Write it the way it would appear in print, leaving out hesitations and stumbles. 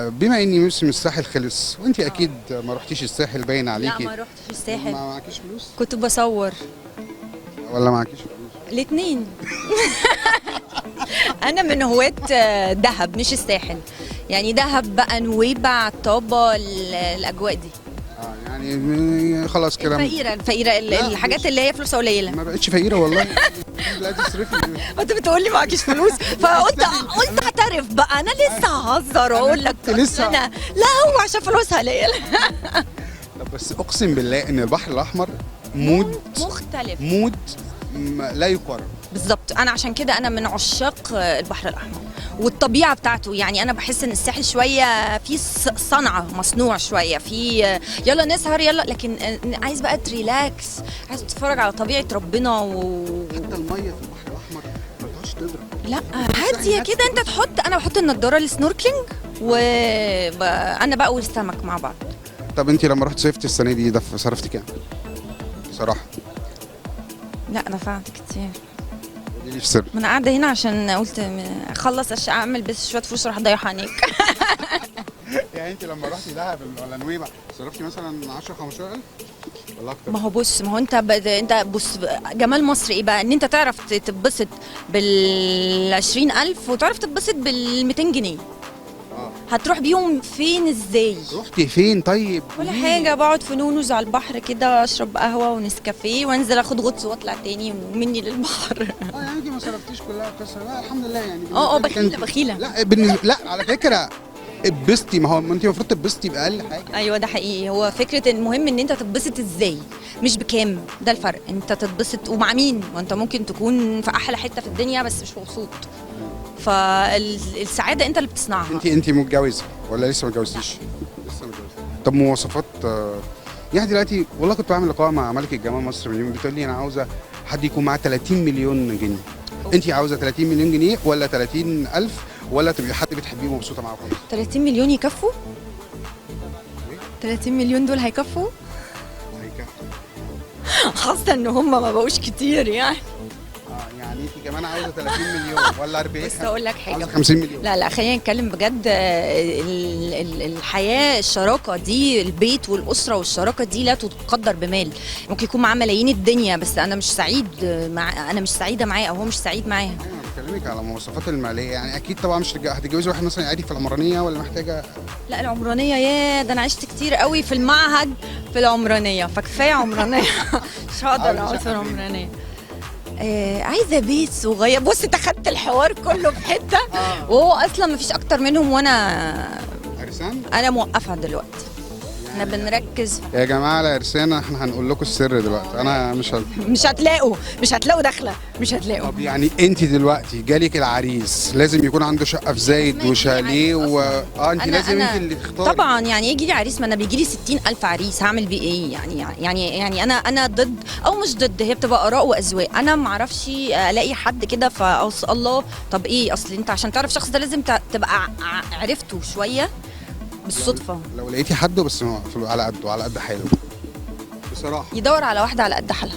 بما اني موسم الساحل خلص وانت اكيد ما رحتيش الساحل باين لا عليكي. ما رحتش الساحل. ما معكيش فلوس كنت بصور ولا معكيش فلوس؟ الاثنين. انا من هواة دهب مش الساحل، يعني دهب بقى، نويبع، طابة، الاجواء دي. يعني خلاص كده. الفقيرة لا، الحاجات اللي هي فلوسها قليله. ما بقتش فقيره والله. لا تصرفي. انت بتقول لي معكيش فلوس فقلت اعترف بقى، انا لسه ههزر واقول لك لسه. انا لا، هو عشان فلوسها قليله. طب بس اقسم بالله ان البحر الاحمر مود مختلف. مود لا يقارن. بالظبط، انا عشان كده انا من عشاق البحر الاحمر والطبيعه بتاعته. يعني انا بحس ان الساحل شويه في صنعه، مصنوع شويه في يلا نسهر يلا، لكن عايز بقى تريلاكس، عايز تتفرج على طبيعه ربنا حتى الميه في البحر الاحمر ما تقعدش تضرب. لا هاديه كده. انت انا بحط النضاره السنوركلينج وانا بقى والسمك مع بعض. طب انت لما رحت صيفتي السنه دي صرفتي كام بصراحه؟ لا دفعت كتير. قولي لي السر. ما انا قاعده هنا عشان قلت اخلص اعمل بس شويه فلوس اروح اضيعها هناك. يعني انت لما رحتي دهب ولا نويبع صرفتي مثلا 10 15000 ولا اكتر؟ ما هو بص، ما هو انت بص، جمال مصر ايه بقى؟ ان انت تعرف تتبسط بال 20000 وتعرف تتبسط بال 200 جنيه. هتروح بيهم فين ازاي؟ رحتي فين طيب؟ ولا حاجه، بقعد في نونوز على البحر كده، اشرب قهوه ونسكافيه وانزل اخد غطس واطلع تاني ومني للبحر. يعني انت ما صرفتيش كلها قصه. لا الحمد لله يعني. بخيله. لا لا على فكره اتبسطي. ما هو انت المفروض تتبسطي باقل حاجه. ايوه ده حقيقي. هو فكره المهم ان انت تتبسط ازاي، مش بكام. ده الفرق، انت تتبسط ومع مين. وانت ممكن تكون في احلى حته في الدنيا بس مش مبسوط. فالسعاده انت اللي بتصنعها. انت متجوزه ولا لسه ما اتجوزتيش؟ لسه متجوزه. طب مواصفات يعني دلوقتي والله كنت بعمل لقاء مع ملكه جمال مصر من يوم، بتقول لي انا عاوزه حد يكون معاه 30 مليون جنيه. انت عاوزه 30 مليون جنيه ولا 30000 ولا تبقي حد بتحبيه ومبسوطه معاه خالص؟ 30 مليون يكفوا؟ 30 مليون دول هيكفوا؟ حاسه ان هم ما بقوش كتير يعني. يعني انت كمان عاوزه 30 مليون ولا 40؟ بس اقول لك حاجه، 50 مليون. لا خلينا نتكلم بجد. الحياه، الشراكه دي، البيت والاسره والشراكه دي لا تقدر بمال. ممكن يكون معاه ملايين الدنيا بس انا مش سعيد انا مش سعيده معاه او هو مش سعيد معايا. انا بكلمك على المواصفات الماليه. يعني اكيد طبعا مش هتتجوزي واحد مثلا عادي في العمرانيه ولا محتاجه؟ لا العمرانيه، يا ده انا عشت كتير قوي في المعهد في العمرانيه، فكفايه عمرانيه. مش هقدر اقعد في العمرانيه. عايزه بيت صغير. بص انت خدت الحوار كله في حته. وهو اصلا مفيش اكتر منهم وانا عرسان. انا موقفها دلوقتي. احنا بنركز يا جماعه على عرسان، احنا هنقول لكم السر دلوقتي. انا مش هتلاقوا داخله، مش هتلاقوا. طب يعني انت دلوقتي جالك العريس لازم يكون عنده شقه في زايد وشاليه انت لازم انت اللي تختاري. طبعا يعني يجي لي عريس، ما انا بيجي لي 60000 عريس، هعمل بيه ايه يعني انا ضد او مش ضد، هي بتبقى اراء واذواق. انا ما اعرفش الاقي حد كده الله. طب ايه؟ اصل انت عشان تعرف الشخص ده لازم تبقى عرفته شويه بالصدفه. لو لقيتي حد بس على قده على قد حاله بصراحه، يدور على واحده على قد حالها.